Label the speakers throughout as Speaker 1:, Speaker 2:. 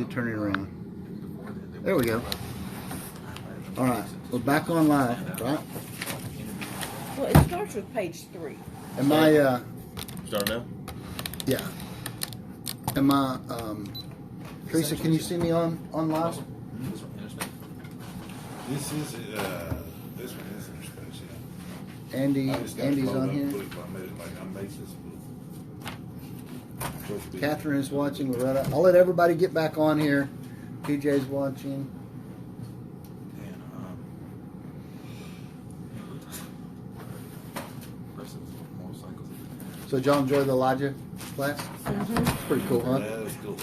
Speaker 1: turn it around. There we go. All right, we're back on live, right?
Speaker 2: Well, it starts with page 3.
Speaker 1: Am I,
Speaker 3: Start now?
Speaker 1: yeah. Am I, Teresa, can you see me on live?
Speaker 4: This is this one is Innerspace, yeah.
Speaker 1: Andy's on here.
Speaker 4: I made it like I made this book.
Speaker 1: Catherine is watching. Loretta. I'll let everybody get back on here. PJ's watching. So, did y'all enjoy the Elijah class?
Speaker 2: Mm-hmm.
Speaker 1: Pretty cool, huh?
Speaker 4: Yeah, that's cool.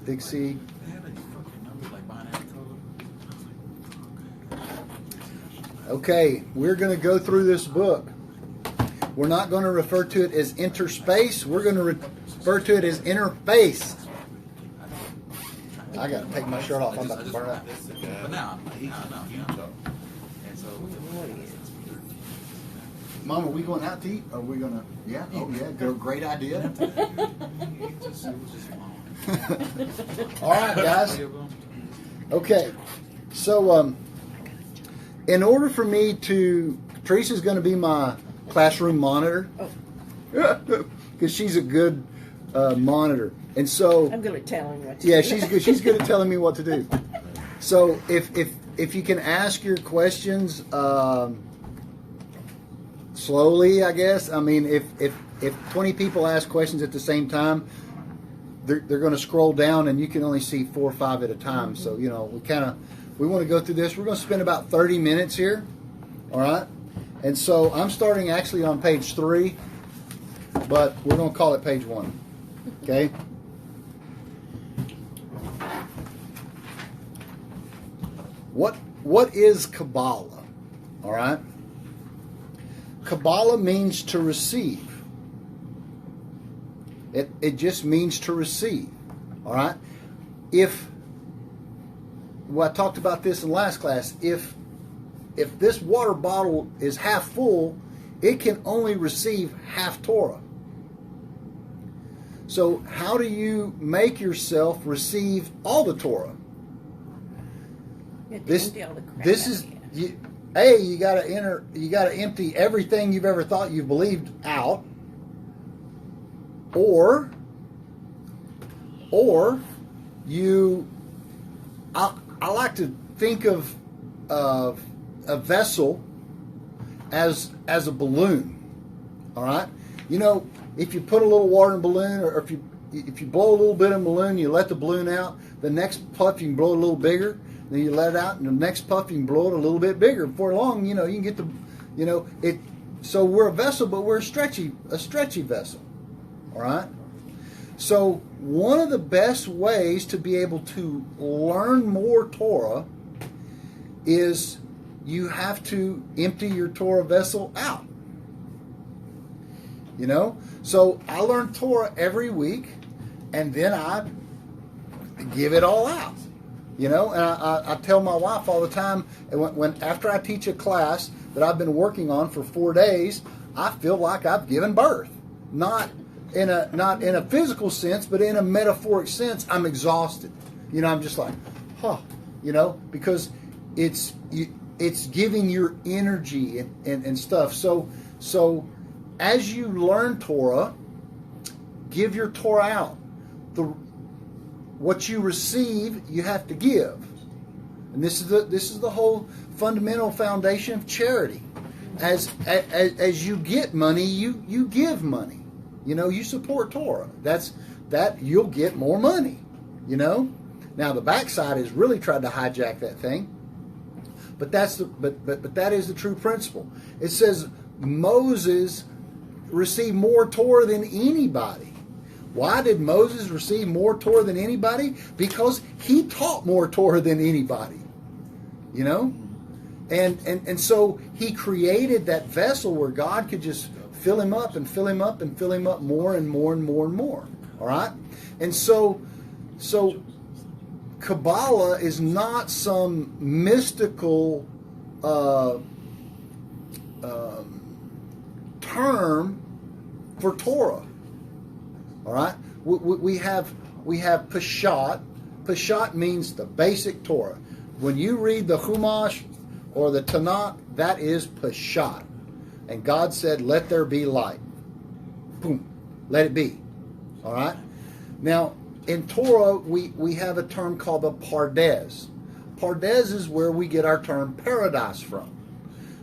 Speaker 1: Big C. Okay, we're going to go through this book. We're not going to refer to it as interspace. We're going to refer to it as Innerface. I got to take my shirt off. I'm about to burn out.
Speaker 5: But now, no. And so,
Speaker 1: Mom, are we going out to eat? Are we going to? Yeah. Oh, yeah. Great idea. All right, guys.
Speaker 5: okay.
Speaker 1: Okay. So, in order for me to, Teresa's going to be my classroom monitor because she's a good monitor, and so
Speaker 2: I'm going to tell him what to
Speaker 1: yeah,
Speaker 2: do.
Speaker 1: she's good. She's good at telling me what to do. So if you can ask your questions slowly, I guess. I mean, if 20 people ask questions at the same time, they're going to scroll down, and you can only see 4 or 5 at a time. So we want to go through this. We're going to spend about 30 minutes here. All right. And so I'm starting actually on page 3, but we're going to call it page 1. Okay. What is Kabbalah? All right. Kabbalah means to receive. It just means to receive. All right. Well, I talked about this in last class. If this water bottle is half full, it can only receive half Torah. So how do you make yourself receive all the Torah? This is you got to empty everything you've ever thought you believed out, or you. I like to think of a vessel as a balloon. All right, if you put a little water in a balloon, or if you blow a little bit in a balloon, you let the balloon out. The next puff you can blow it a little bigger. Then you let it out, and the next puff you can blow it a little bit bigger. Before long, you can get it. So we're a vessel, but we're a stretchy vessel. All right. So one of the best ways to be able to learn more Torah is you have to empty your Torah vessel out. So I learn Torah every week, and then I give it all out. And I tell my wife all the time, when after I teach a class that I've been working on for 4 days, I feel like I've given birth. Not in a physical sense, but in a metaphoric sense. I'm exhausted. I'm just like, because it's giving your energy and stuff. So as you learn Torah, give your Torah out. What you receive, you have to give, and this is the whole fundamental foundation of charity. As you get money, you give money. You support Torah. That you'll get more money. Now the backside has really tried to hijack that thing, but that is the true principle. It says Moses received more Torah than anybody. Why did Moses receive more Torah than anybody? Because he taught more Torah than anybody. And so he created that vessel where God could just fill him up and fill him up and fill him up more and more and more and more. All right? And so Kabbalah is not some mystical term for Torah. All right, we have we have Peshat. Peshat means the basic Torah. When you read the Chumash or the Tanakh, that is Peshat. And God said, let there be light. Boom. Let it be. All right? Now, in Torah, we have a term called the Pardes. Pardes is where we get our term paradise from.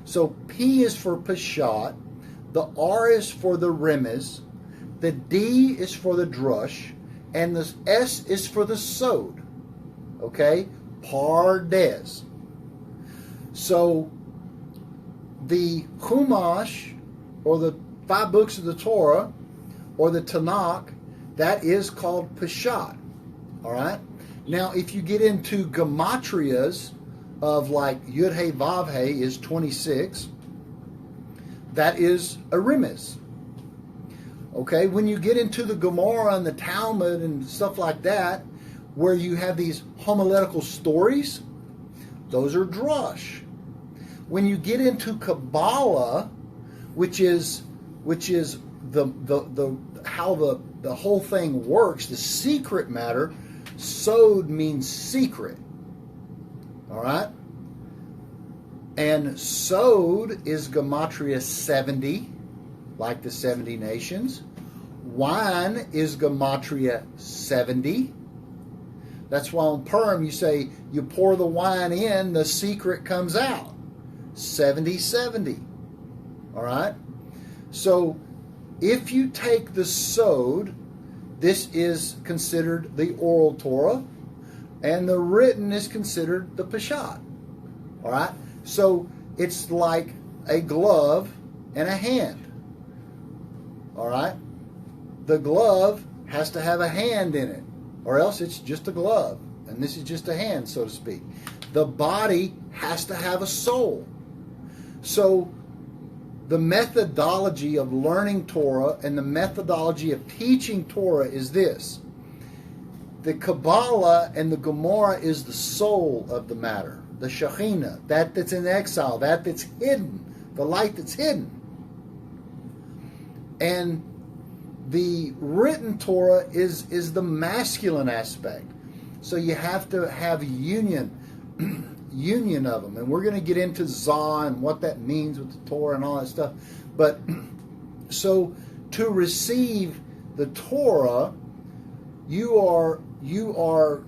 Speaker 1: So P is for Peshat, the R is for the Remez, the D is for the Drush, and the S is for the Sod. Okay? Pardes. So the Chumash, or the 5 books of the Torah, or the Tanakh, that is called Peshat. All right? Now, if you get into gematrias of like Yud Hey Vav Hey is 26, that is a Remez. Okay? When you get into the Gemara and the Talmud and stuff like that, where you have these homiletical stories, those are drush. When you get into Kabbalah, which is the how the whole thing works, the secret matter, Sod means secret. All right? And Sod is Gematria 70, like the 70 nations. Wine is Gematria 70. That's why on Purim you say, you pour the wine in, the secret comes out. 70-70. All right? So, if you take the Sod, this is considered the oral Torah, and the written is considered the Peshat. All right? So, it's like a glove and a hand. All right? The glove has to have a hand in it, or else it's just a glove, and this is just a hand, so to speak. The body has to have a soul. So, the methodology of learning Torah and the methodology of teaching Torah is this. The Kabbalah and the Gemara is the soul of the matter. The Shekhinah, that that's in exile, that that's hidden, the light that's hidden. And the written Torah is the masculine aspect. So you have to have union of them. And we're going to get into Zohar and what that means with the Torah and all that stuff. But so to receive the Torah, you are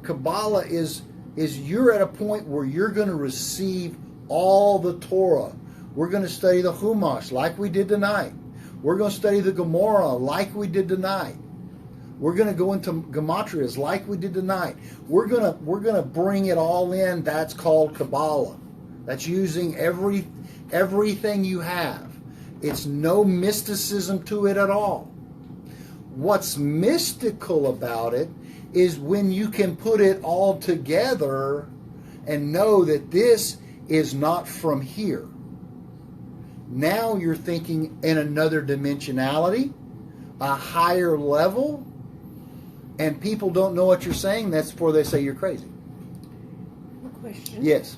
Speaker 1: Kabbalah is you're at a point where you're going to receive all the Torah. We're going to study the Chumash like we did tonight. We're going to study the Gemara like we did tonight. We're going to go into gematrias like we did tonight. We're going to bring it all in. That's called Kabbalah. That's using everything you have. It's no mysticism to it at all. What's mystical about it is when you can put it all together and know that this is not from here. Now you're thinking in another dimensionality, a higher level, and people don't know what you're saying. That's before they say you're crazy.
Speaker 2: A question.
Speaker 1: Yes.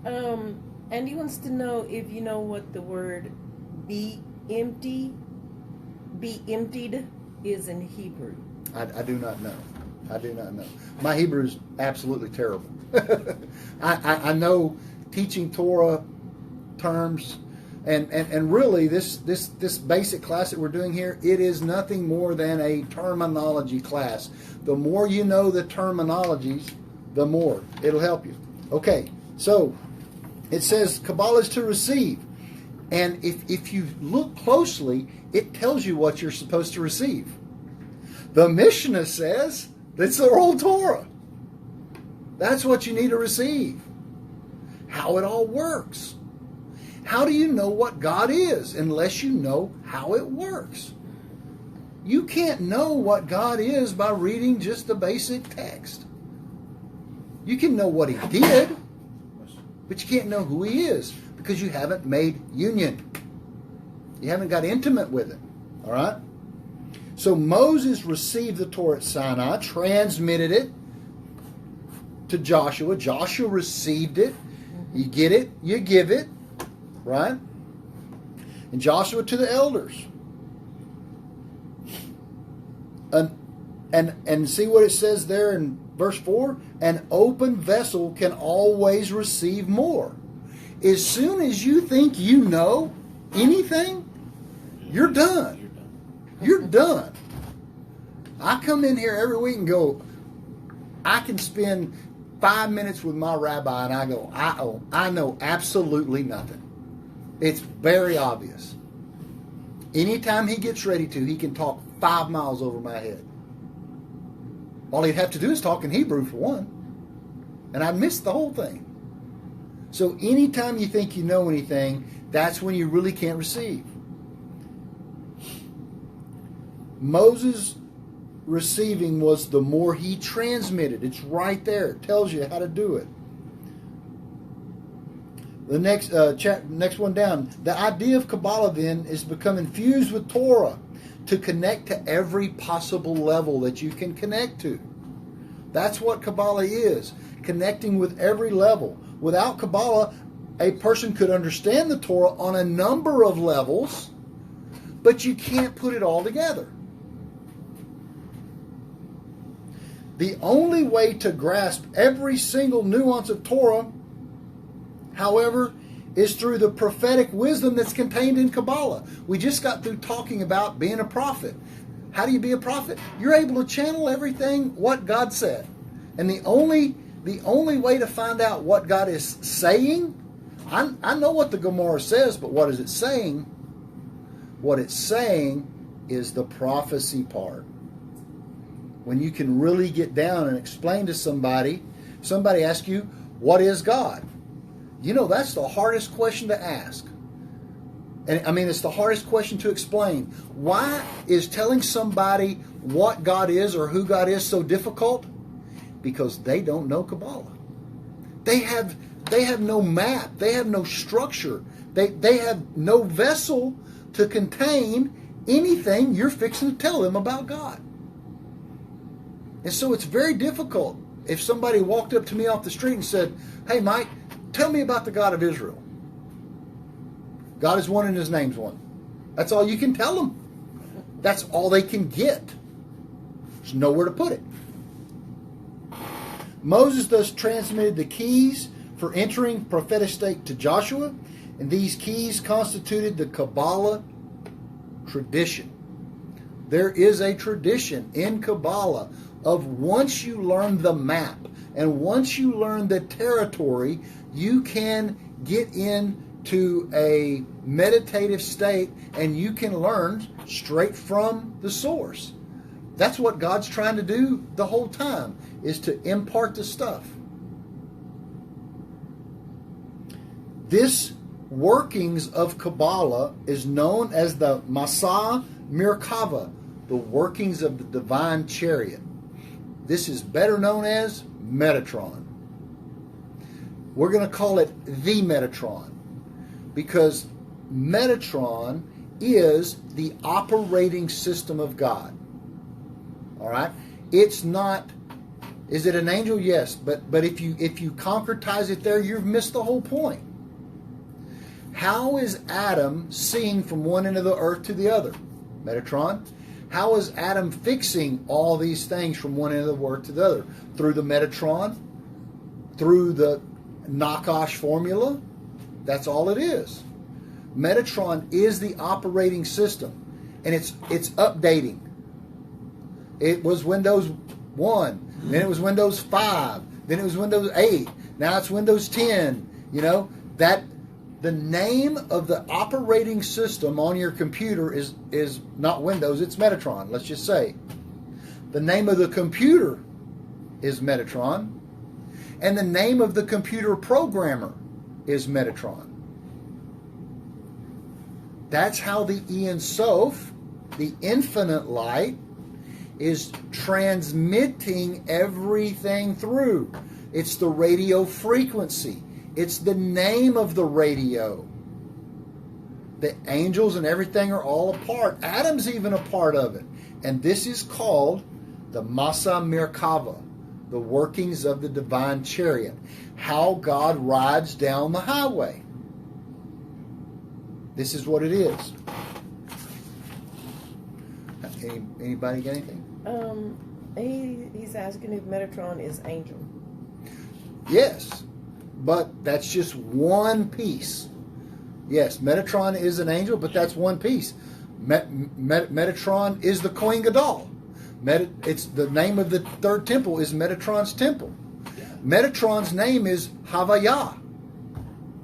Speaker 2: Andy wants to know if you know what the word be emptied is in Hebrew.
Speaker 1: I do not know. I do not know. My Hebrew is absolutely terrible. I know teaching Torah terms, and really this basic class that we're doing here, it is nothing more than a terminology class. The more you know the terminologies, the more it'll help you. Okay, so it says Kabbalah is to receive. And if you look closely, it tells you what you're supposed to receive. The Mishnah says it's the oral Torah. That's what you need to receive. How it all works. How do you know what God is unless you know how it works? You can't know what God is by reading just the basic text. You can know what He did, but you can't know who He is because you haven't made union. You haven't got intimate with Him. All right? So Moses received the Torah at Sinai, transmitted it to Joshua. Joshua received it. You get it, you give it. Right? And Joshua to the elders. And see what it says there in verse 4? An open vessel can always receive more. As soon as you think you know anything, you're done. You're done. I come in here every week and go, I can spend 5 minutes with my rabbi and I go, I know absolutely nothing. It's very obvious. Anytime he gets ready to, he can talk 5 miles over my head. All he'd have to do is talk in Hebrew for one. And I'd miss the whole thing. So anytime you think you know anything, that's when you really can't receive. Moses' receiving was the more he transmitted. It's right there. It tells you how to do it. The next one down. The idea of Kabbalah then is to become infused with Torah to connect to every possible level that you can connect to. That's what Kabbalah is. Connecting with every level. Without Kabbalah, a person could understand the Torah on a number of levels, but you can't put it all together. The only way to grasp every single nuance of Torah, however, is through the prophetic wisdom that's contained in Kabbalah. We just got through talking about being a prophet. How do you be a prophet? You're able to channel everything what God said. And the only way to find out what God is saying, I know what the Gemara says, but what is it saying? What it's saying is the prophecy part. When you can really get down and explain to somebody asks you, what is God? You know, that's the hardest question to ask. And I mean, it's the hardest question to explain. Why is telling somebody what God is or who God is so difficult? Because they don't know Kabbalah. They have no map. They have no structure. They have no vessel to contain anything you're fixing to tell them about God. And so it's very difficult if somebody walked up to me off the street and said, hey, Mike, tell me about the God of Israel. God is one and his name's one. That's all you can tell them. That's all they can get. There's nowhere to put it. Moses thus transmitted the keys for entering prophetic state to Joshua, and these keys constituted the Kabbalah tradition. There is a tradition in Kabbalah of once you learn the map and once you learn the territory, you can get into a meditative state and you can learn straight from the source. That's what God's trying to do the whole time, is to impart the stuff. This workings of Kabbalah is known as the Masa Merkava, the workings of the divine chariot. This is better known as Metatron. We're going to call it the Metatron because Metatron is the operating system of God. All right? It's not, is it an angel? Yes, but if you concretize it there, you've missed the whole point. How is Adam seeing from one end of the earth to the other? Metatron. How is Adam fixing all these things from one end of the earth to the other? Through the Metatron, through the Nakash formula. That's all it is. Metatron is the operating system, and it's updating. It was Windows 1, then it was Windows 5, then it was Windows 8, now it's Windows 10. You know, that the name of the operating system on your computer is not Windows, it's Metatron, let's just say. The name of the computer is Metatron, and the name of the computer programmer is Metatron. That's how the Ein Sof, the infinite light, is transmitting everything through. It's the radio frequency. It's the name of the radio. The angels and everything are all a part. Adam's even a part of it. And this is called the Masa Merkava, the workings of the divine chariot. How God rides down the highway. This is what it is. Anybody got anything?
Speaker 2: He's asking if Metatron is angel.
Speaker 1: Yes, but that's just one piece. Yes, Metatron is an angel, but that's one piece. Metatron is the Kohen Gadol. It's the name of the third temple is Metatron's temple. Metatron's name is Havayah.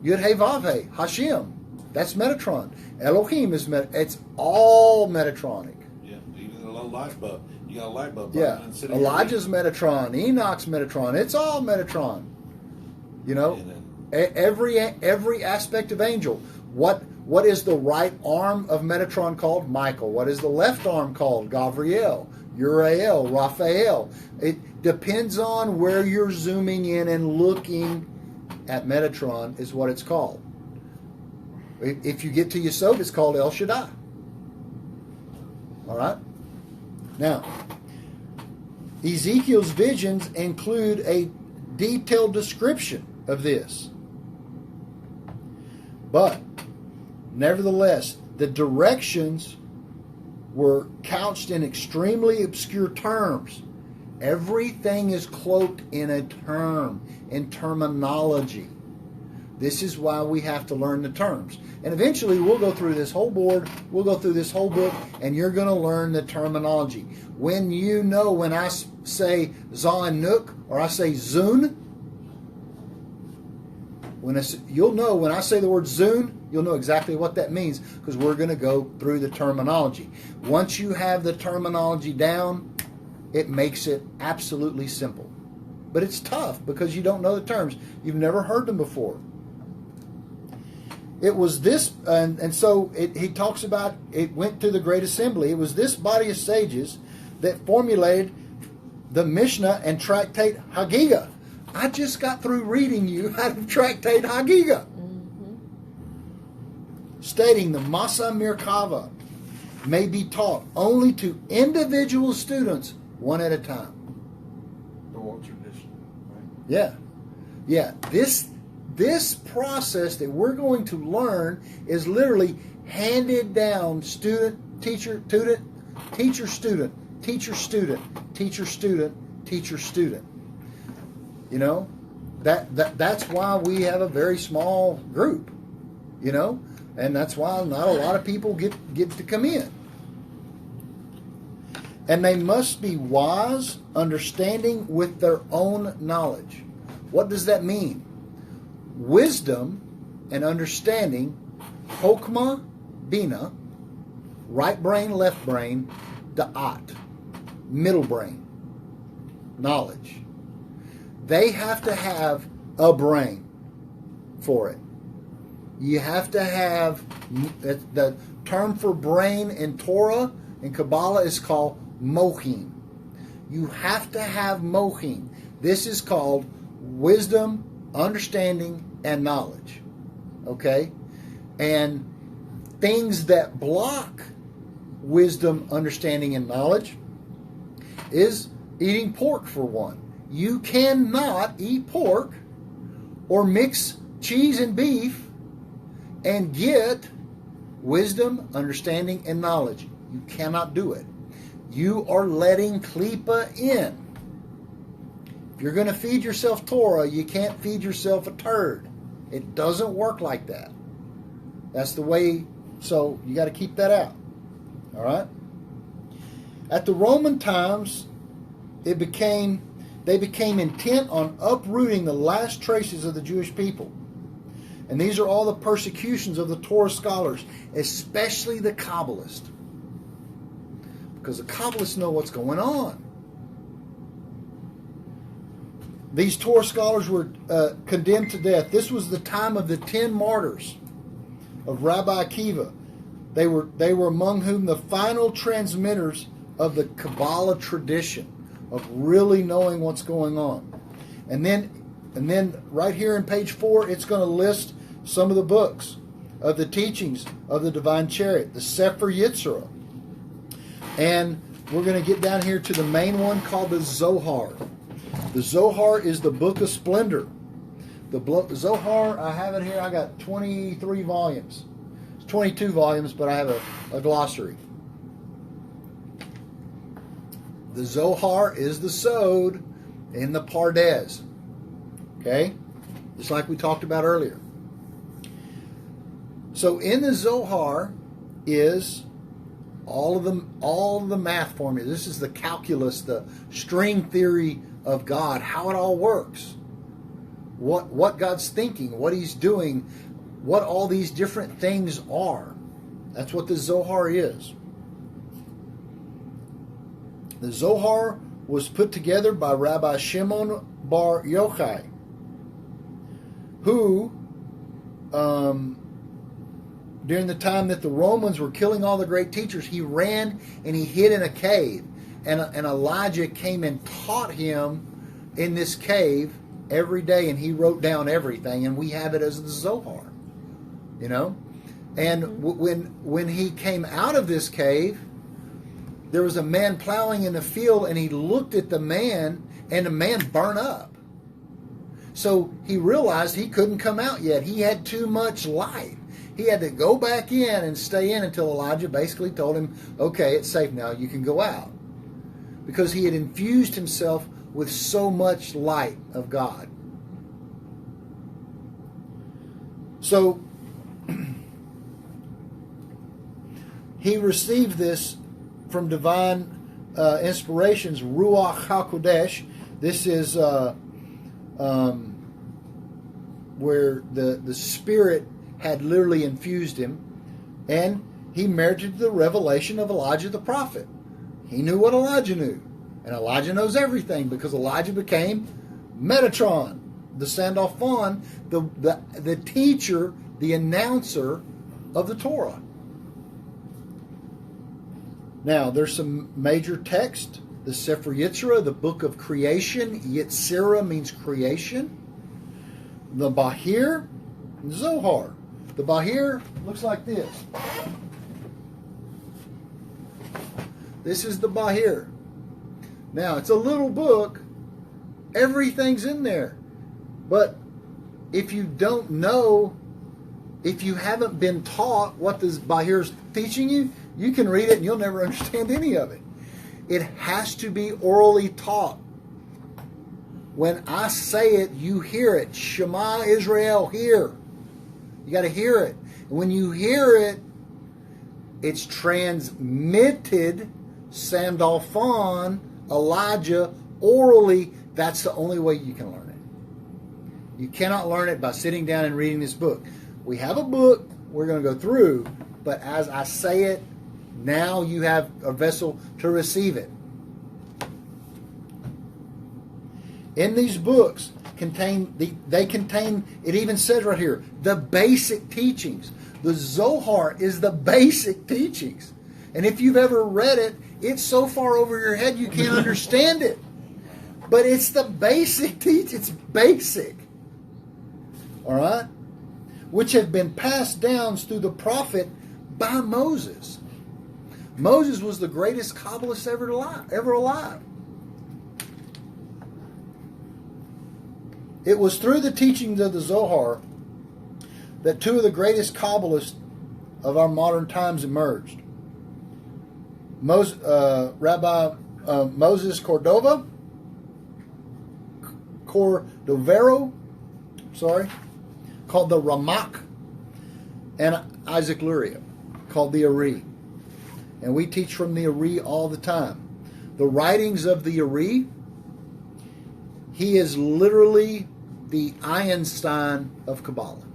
Speaker 1: Yud He Vav He, Hashem. That's Metatron. Elohim is it's all Metatronic.
Speaker 4: Yeah, even a little light bulb. You got a light bulb.
Speaker 1: Yeah, Elijah's Metatron, Enoch's Metatron. It's all Metatron. You know, every aspect of angel. What is the right arm of Metatron called? Michael. What is the left arm called? Gabriel, Uriel, Raphael. It depends on where you're zooming in and looking at Metatron is what it's called. If you get to Yesod, it's called El Shaddai. All right? Now, Ezekiel's visions include a detailed description of this. But, nevertheless, the directions were couched in extremely obscure terms. Everything is cloaked in a term, in terminology. This is why we have to learn the terms. And eventually we'll go through this whole board, we'll go through this whole book, and you're going to learn the terminology. When I say Zah and Nook, or I say Zun, you'll know when I say the word Zun, you'll know exactly what that means, because we're going to go through the terminology. Once you have the terminology down, it makes it absolutely simple. But it's tough because you don't know the terms. You've never heard them before. It was this, and so he talks about it went to the Great Assembly. It was this body of sages that formulated the Mishnah and Tractate Hagigah. I just got through reading you out of Tractate Hagigah. Stating the Masa Merkava may be taught only to individual students one at a time.
Speaker 5: The oral tradition, right?
Speaker 1: Yeah. Yeah. This process that we're going to learn is literally handed down student, teacher, student, teacher, student, teacher, student, teacher, student, teacher, student. You know, that's why we have a very small group, you know, and that's why not a lot of people get to come in. And they must be wise, understanding with their own knowledge. What does that mean? Wisdom and understanding, Chokmah, Bina, right brain, left brain, Da'at, middle brain, knowledge. They have to have a brain for it. You have to have, the term for brain in Torah and Kabbalah is called mohin. You have to have mohin. This is called wisdom, understanding, and knowledge. Okay? And things that block wisdom, understanding, and knowledge is eating pork, for one. You cannot eat pork or mix cheese and beef and get wisdom, understanding, and knowledge. You cannot do it. You are letting Klippa in. If you're going to feed yourself Torah, you can't feed yourself a turd. It doesn't work like that. That's the way, so you got to keep that out. All right? At the Roman times, they became intent on uprooting the last traces of the Jewish people. And these are all the persecutions of the Torah scholars, especially the Kabbalists. Because the Kabbalists know what's going on. These Torah scholars were condemned to death. This was the time of the 10 martyrs of Rabbi Akiva. They were among whom the final transmitters of the Kabbalah tradition, of really knowing what's going on. And then right here in page 4, it's going to list some of the books of the teachings of the Divine Chariot, the Sefer Yetzirah. And we're going to get down here to the main one called the Zohar. The Zohar is the Book of Splendor. The Zohar, I have it here, I got 23 volumes. It's 22 volumes, but I have a glossary. The Zohar is the Sod in the Pardes. Okay? Just like we talked about earlier. So in the Zohar is all of the math formulas. This is the calculus, the string theory of God, how it all works. What God's thinking, what He's doing, what all these different things are. That's what the Zohar is. The Zohar was put together by Rabbi Shimon Bar Yochai, who, during the time that the Romans were killing all the great teachers, he ran and he hid in a cave. And Elijah came and taught him in this cave every day, and he wrote down everything, and we have it as the Zohar. You know? And when he came out of this cave, there was a man plowing in the field, and he looked at the man, and the man burned up. So he realized he couldn't come out yet. He had too much light. He had to go back in and stay in until Elijah basically told him, okay, it's safe now, you can go out. Because he had infused himself with so much light of God. So he received this from divine inspirations, Ruach HaKodesh. This is where the Spirit had literally infused him, and he merited the revelation of Elijah the prophet. He knew what Elijah knew, and Elijah knows everything because Elijah became Metatron, the Sandalphon, the teacher, the announcer of the Torah. Now, there's some major text. The Sefer Yitzrah, the book of creation. Yitzirah means creation. The Bahir, Zohar. The Bahir looks like this. This is the Bahir. Now, it's a little book. Everything's in there. But if you don't know, if you haven't been taught what this Bahir is teaching you, you can read it and you'll never understand any of it. It has to be orally taught. When I say it, you hear it. Shema Israel, hear. You got to hear it. And when you hear it, it's transmitted, Sandalphon, Elijah, orally. That's the only way you can learn it. You cannot learn it by sitting down and reading this book. We have a book we're going to go through, but as I say it, now you have a vessel to receive it. In these books, they contain, it even says right here, the basic teachings. The Zohar is the basic teachings. And if you've ever read it, it's so far over your head you can't understand it. But it's the basic teaching. It's basic. All right? Which have been passed down through the prophet by Moses. Moses was the greatest Kabbalist ever alive. It was through the teachings of the Zohar that two of the greatest Kabbalists of our modern times emerged. Rabbi Moses Cordovero, called the Ramak, and Isaac Luria, called the Ari. And we teach from the Ari all the time. The writings of the Ari, he is literally the Einstein of Kabbalah.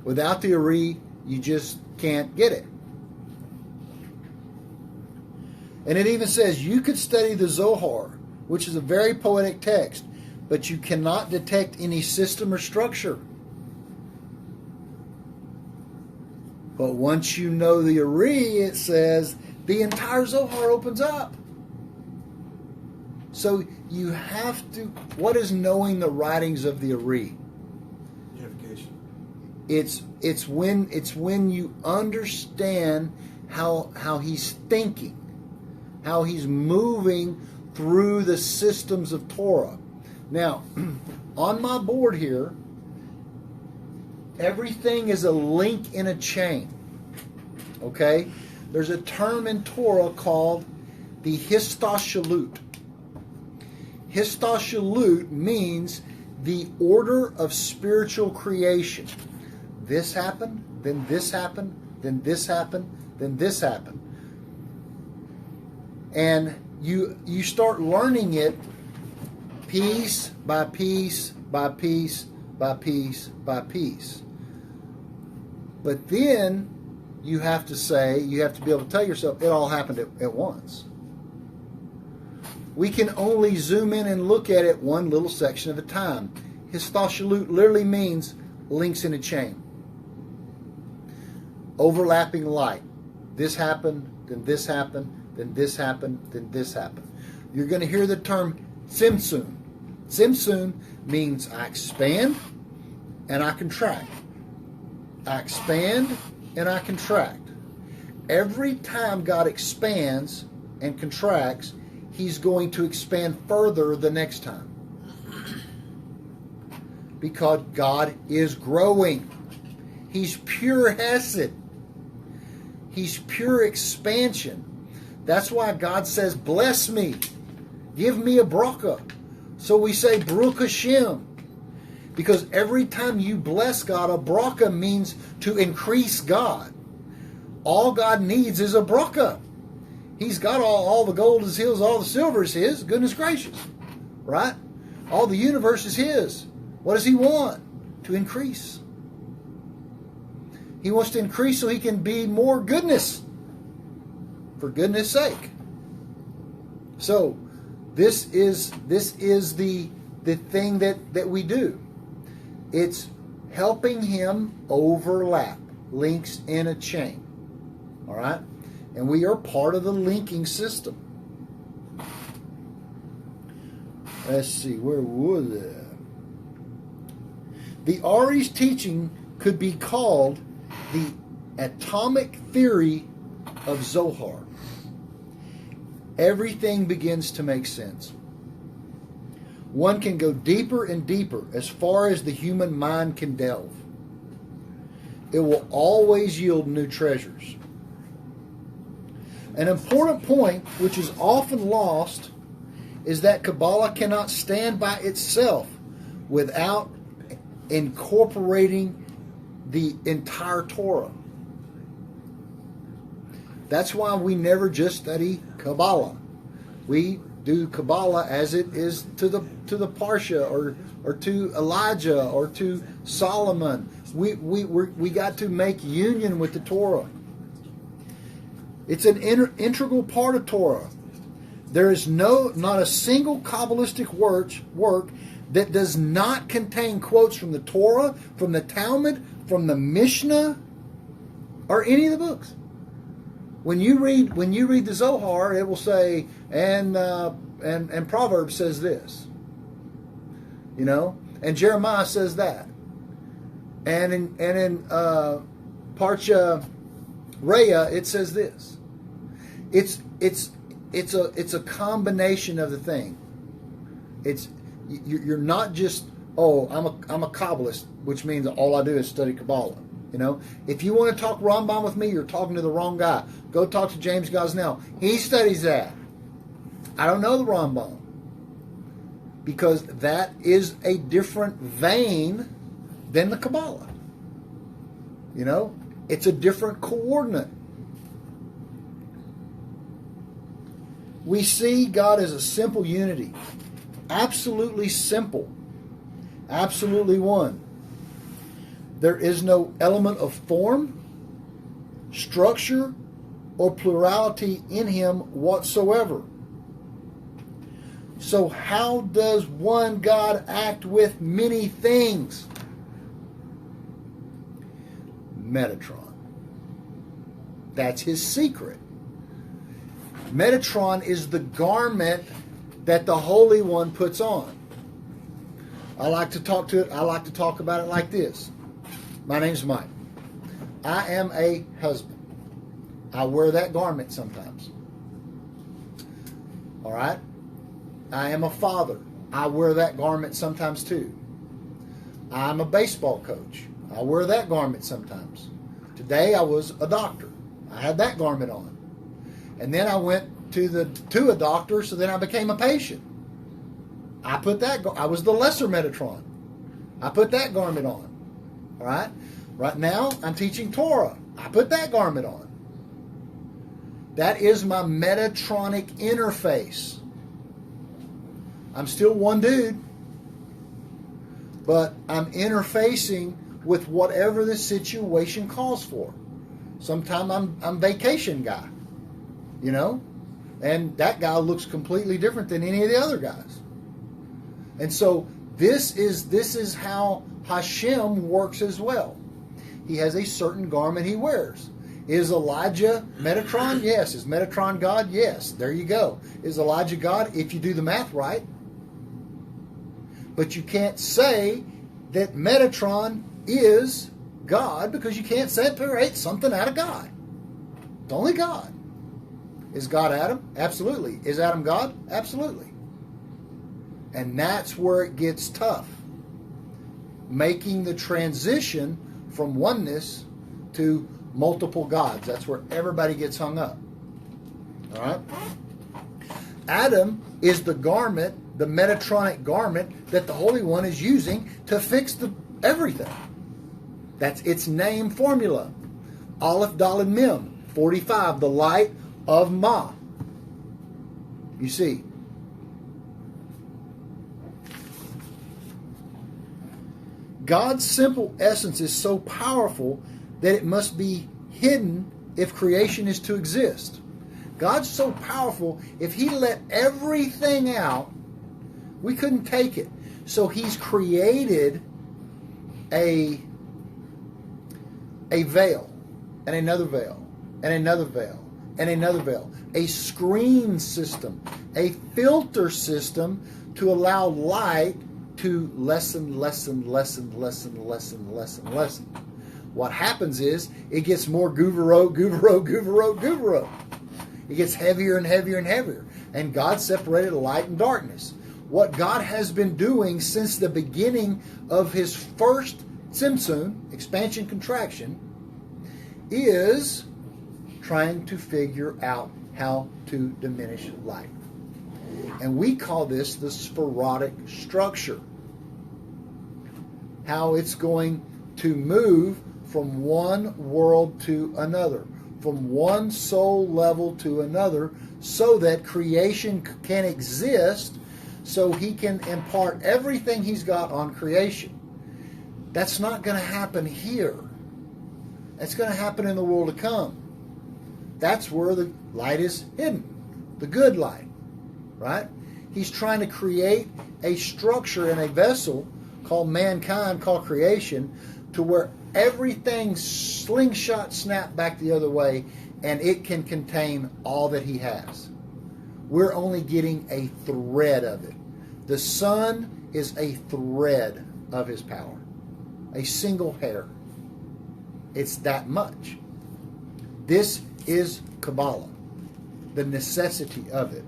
Speaker 1: Without the Ari, you just can't get it. And it even says you could study the Zohar, which is a very poetic text, but you cannot detect any system or structure. But once you know the Ari, it says the entire Zohar opens up. So you have to, what is knowing the writings of the Ari?
Speaker 4: Unification.
Speaker 1: It's when you understand how he's thinking, how he's moving through the systems of Torah. Now, on my board here, everything is a link in a chain. Okay? There's a term in Torah called the histoshlut. Histoshlut means the order of spiritual creation. This happened, then this happened, then this happened, then this happened. And you start learning it piece by piece by piece by piece by piece. But then you have to be able to tell yourself it all happened at once. We can only zoom in and look at it one little section at a time. Histoshlut literally means links in a chain. Overlapping light. This happened, then this happened, then this happened, then this happened. You're going to hear the term Tzimtzum. Tzimtzum means I expand and I contract. I expand and I contract. Every time God expands and contracts, He's going to expand further the next time. Because God is growing. He's pure hesed. He's pure expansion. That's why God says, bless me. Give me a bracha. So we say, Baruch Hashem. Because every time you bless God, a bracha means to increase God. All God needs is a bracha. He's got all the gold is His, all the silver is His. Goodness gracious. Right? All the universe is His. What does He want? To increase. He wants to increase so He can be more goodness. For goodness sake. So, this is the thing that we do. It's helping Him overlap. Links in a chain. Alright? And we are part of the linking system. Let's see, where was it? The Ari's teaching could be called the atomic theory of Zohar. Everything begins to make sense. One can go deeper and deeper as far as the human mind can delve. It will always yield new treasures. An important point, which is often lost, is that Kabbalah cannot stand by itself without incorporating the entire Torah. That's why we never just study Kabbalah. We do Kabbalah as it is to the Parsha or to Elijah or to Solomon. We got to make union with the Torah. It's an integral part of Torah. There is not a single Kabbalistic work that does not contain quotes from the Torah, from the Talmud, from the Mishnah, or any of the books. When you read the Zohar, it will say, and Proverbs says this, and Jeremiah says that, and in Parsha Reah it says this. It's a combination of the thing. You're not just I'm a Kabbalist, which means all I do is study Kabbalah. If you want to talk Rambam with me, you're talking to the wrong guy. Go talk to James Gosnell. He studies that. I don't know the Rambam. Because that is a different vein than the Kabbalah. It's a different coordinate. We see God as a simple unity. Absolutely simple. Absolutely one. There is no element of form, structure, or plurality in Him whatsoever. So how does one God act with many things? Metatron. That's His secret. Metatron is the garment that the Holy One puts on. I like to talk about it like this. My name's Mike. I am a husband. I wear that garment sometimes. All right? I am a father. I wear that garment sometimes too. I'm a baseball coach. I wear that garment sometimes. Today I was a doctor. I had that garment on. And then I went to a doctor, so then I became a patient. I was the lesser Metatron. I put that garment on. All right? Right now, I'm teaching Torah. I put that garment on. That is my Metatronic interface. I'm still one dude, but I'm interfacing with whatever the situation calls for. Sometimes I'm vacation guy, you know, and that guy looks completely different than any of the other guys. And so this is how Hashem works as well. He has a certain garment he wears. Is Elijah Metatron? Yes. Is Metatron God? Yes. There you go. Is Elijah God? If you do the math right. But you can't say that Metatron is God because you can't separate something out of God. It's only God. Is God Adam? Absolutely. Is Adam God? Absolutely. And that's where it gets tough. Making the transition from oneness to multiple gods. That's where everybody gets hung up. All right? Adam is the garment, the Metatronic garment that the Holy One is using to fix everything. That's its name formula. Aleph Daled Mem 45, the light of Ma. You see. God's simple essence is so powerful that it must be hidden if creation is to exist. God's so powerful, if He let everything out, we couldn't take it. So He's created a veil, and another veil, and another veil, and another veil. A screen system, a filter system to allow light to lessen. What happens is it gets more guvero. It gets heavier and heavier and heavier. And God separated light and darkness. What God has been doing since the beginning of His first Tzimtzum, expansion contraction, is trying to figure out how to diminish light. And we call this the sporadic structure. How it's going to move from one world to another, from one soul level to another, so that creation can exist, so He can impart everything He's got on creation. That's not going to happen here. That's going to happen in the world to come. That's where the light is hidden, the good light, right? He's trying to create a structure and a vessel called mankind, called creation, to where everything slingshot snap back the other way, and it can contain all that He has. We're only getting a thread of it. The sun is a thread of His power. A single hair. It's that much. This is Kabbalah. The necessity of it.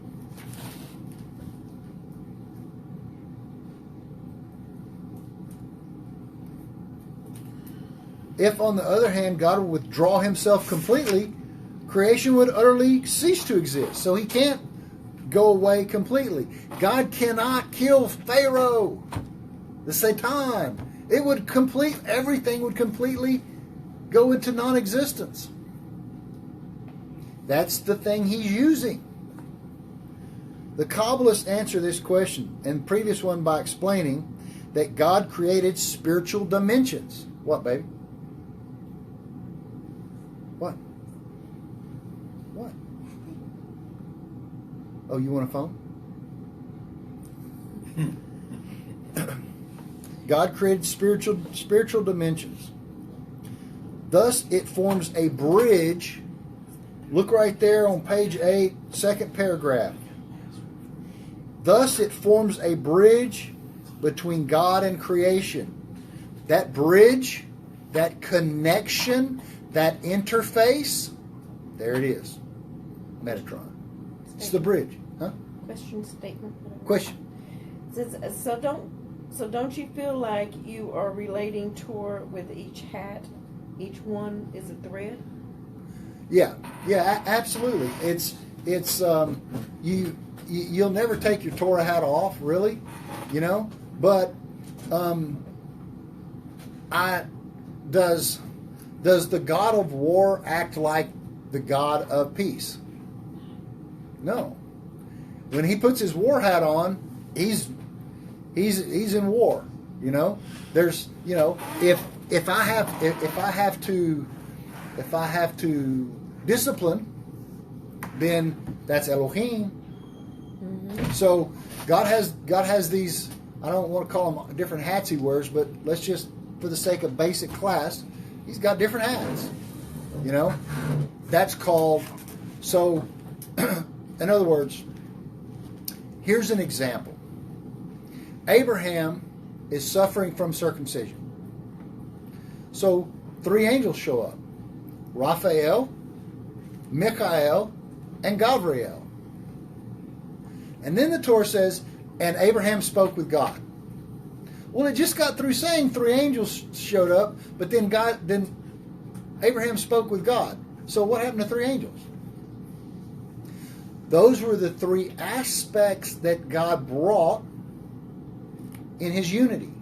Speaker 1: If, on the other hand, God would withdraw Himself completely, creation would utterly cease to exist. So He can't go away completely. God cannot kill Pharaoh, the Satan. Everything would completely go into non-existence. That's the thing He's using. The Kabbalists answer this question in the previous one by explaining that God created spiritual dimensions. What, baby? What? What? Oh, you want a phone? God created spiritual dimensions. Thus, it forms a bridge. Look right there on page 8, second paragraph. Thus, it forms a bridge between God and creation. That bridge, that connection, that interface, there it is. Metatron. It's the bridge. Huh?
Speaker 2: Question, statement, whatever.
Speaker 1: Question.
Speaker 2: So don't you feel like you are relating Torah with each hat? Each one is a thread?
Speaker 1: Yeah, absolutely. it's you'll never take your Torah hat off, really, But does the God of war act like the God of peace? No. When he puts his war hat on, he's in war. There's if I have to discipline, then that's Elohim. Mm-hmm. So God has these. I don't want to call them different hats he wears, but let's just, for the sake of basic class, he's got different hats. That's called. So, in other words, here's an example. Abraham is suffering from circumcision. So 3 angels show up: Raphael, Michael, and Gabriel. And then the Torah says, and Abraham spoke with God. Well, it just got through saying 3 angels showed up, but then Abraham spoke with God. So what happened to 3 angels? Those were the 3 aspects that God brought in his unity.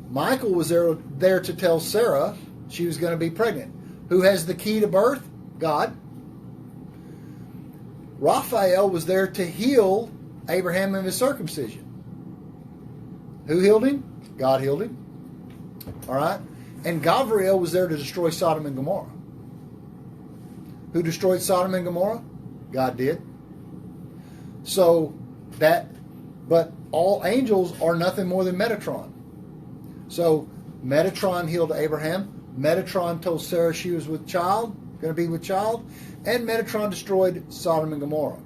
Speaker 1: Michael was there to tell Sarah she was going to be pregnant. Who has the key to birth? God. Raphael was there to heal Abraham of his circumcision. Who healed him? God healed him. All right? And Gabriel was there to destroy Sodom and Gomorrah. Who destroyed Sodom and Gomorrah? God did. But all angels are nothing more than Metatron. So Metatron healed Abraham. Metatron told Sarah she was going to be with child. And Metatron destroyed Sodom and Gomorrah.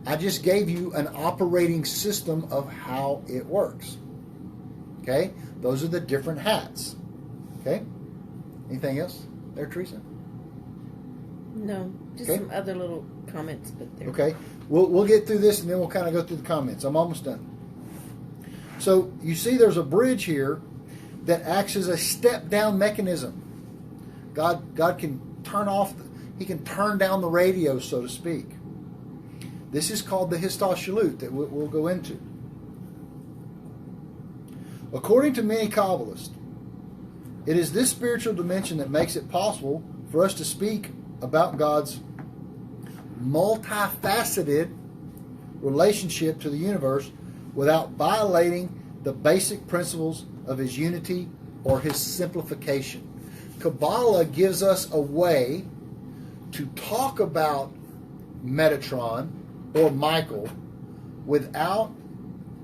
Speaker 1: I just gave you an operating system of how it works. Okay? Those are the different hats. Okay? Anything else there, Teresa?
Speaker 2: No, just some other little comments, but there.
Speaker 1: Okay. We'll get through this and then we'll kind of go through the comments. I'm almost done. So you see there's a bridge here that acts as a step-down mechanism. God can he can turn down the radio, so to speak. This is called the Histashalut that we'll go into. According to many Kabbalists, it is this spiritual dimension that makes it possible for us to speak about God's multifaceted relationship to the universe without violating the basic principles of his unity or his simplification. Kabbalah gives us a way to talk about Metatron or Michael without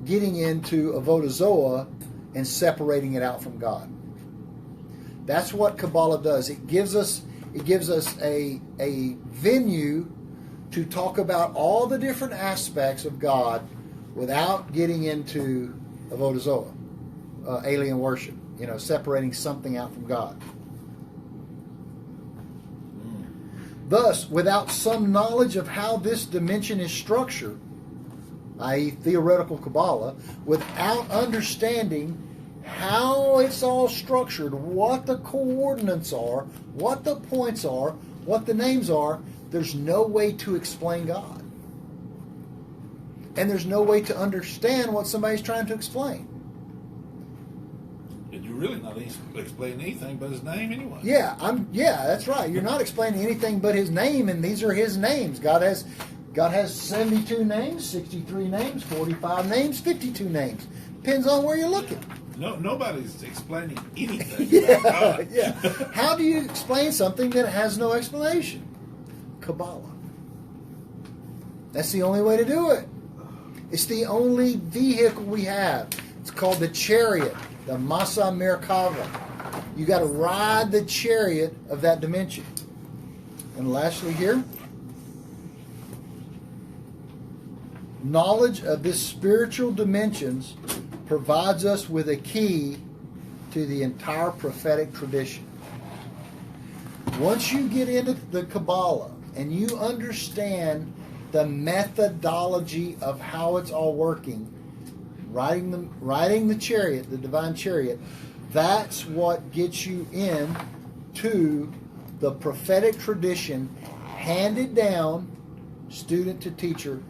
Speaker 1: getting into Avodah Zohar and separating it out from God. That's what Kabbalah does. It gives us a venue to talk about all the different aspects of God without getting into Avodah Zohar, alien worship, separating something out from God. Thus, without some knowledge of how this dimension is structured, i.e. theoretical Kabbalah, without understanding how it's all structured, what the coordinates are, what the points are, what the names are, there's no way to explain God. And there's no way to understand what somebody's trying to explain.
Speaker 4: And you're really not explaining anything but his name anyway.
Speaker 1: Yeah, that's right. You're not explaining anything but his name, and these are his names. God has 72 names, 63 names, 45 names, 52 names. Depends on where you're looking.
Speaker 4: No, nobody's explaining anything.
Speaker 1: Yeah. How do you explain something that has no explanation? Kabbalah. That's the only way to do it. It's the only vehicle we have. It's called the chariot, the Masa Merkava. You got to ride the chariot of that dimension. And lastly here, knowledge of this spiritual dimensions provides us with a key to the entire prophetic tradition. Once you get into the Kabbalah and you understand the methodology of how it's all working, riding the chariot, the divine chariot, that's what gets you in to the prophetic tradition handed down student to teacher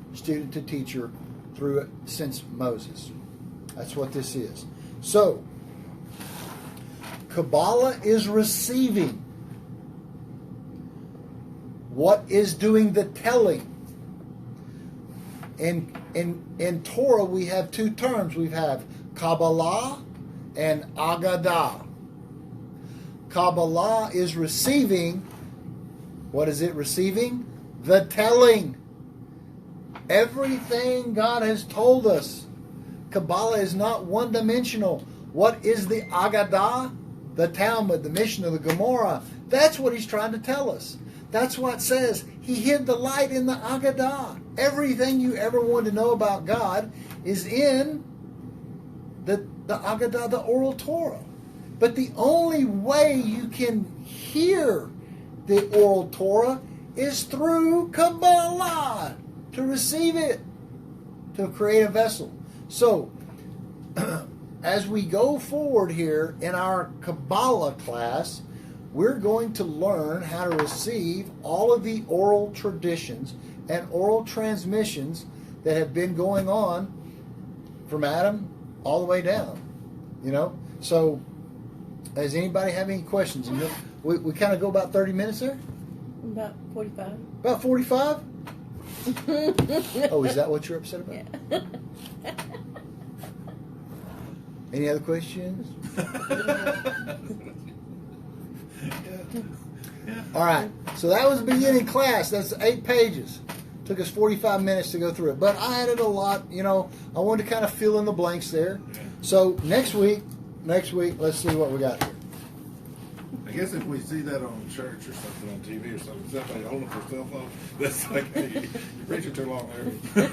Speaker 1: through it since Moses. That's what this is. So, Kabbalah is receiving. What is doing the telling? In Torah, we have two terms. We have Kabbalah and Agadah. Kabbalah is receiving. What is it receiving? The telling. Everything God has told us. Kabbalah is not one-dimensional. What is the Agadah? The Talmud, the Mishnah, the Gemara. That's what he's trying to tell us. That's what it says. He hid the light in the Agadah. Everything you ever wanted to know about God is in the Agadah, the oral Torah. But the only way you can hear the oral Torah is through Kabbalah, to receive it, to create a vessel. So, as we go forward here in our Kabbalah class, we're going to learn how to receive all of the oral traditions and oral transmissions that have been going on from Adam all the way down. You know? So, does anybody have any questions? We kind of go about 30 minutes there?
Speaker 2: About 45.
Speaker 1: About 45? Oh, is that what you're upset about?
Speaker 2: Yeah.
Speaker 1: Any other questions? All right. So that was the beginning class. That's 8 pages. Took us 45 minutes to go through it. But I added a lot. You know, I wanted to kind of fill in the blanks there. So next week, let's see what we got here.
Speaker 4: I guess if we see that on church or something on TV or something, somebody holding up their cell phone, that's like, hey, you're preaching too long there.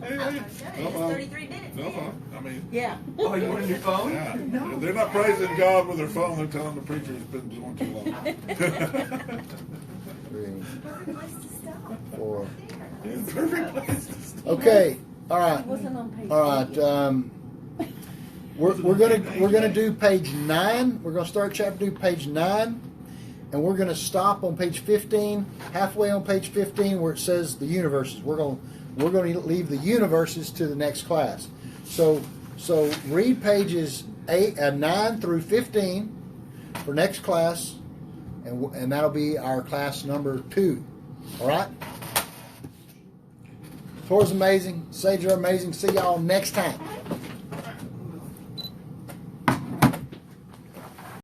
Speaker 4: Hey,
Speaker 3: It's 33 minutes.
Speaker 4: cell phone. I mean,
Speaker 2: Yeah.
Speaker 5: Oh, you want a new phone?
Speaker 4: yeah. They're not praising God with their phone. They're telling the preacher he's been doing too long.
Speaker 1: 3,
Speaker 3: Perfect place to stop.
Speaker 1: 4.
Speaker 4: It's a perfect place to stop.
Speaker 1: Okay. All right.
Speaker 2: It wasn't on page
Speaker 1: All right. We're gonna do page 9. We're gonna start chapter 2, page 9, and we're gonna stop on page 15, halfway on page 15 where it says the universes. We're gonna leave the universes to the next class. So read pages 9 through 15 for next class, and that'll be our class number 2. All right. Torah's amazing. Sages are amazing. See y'all next time.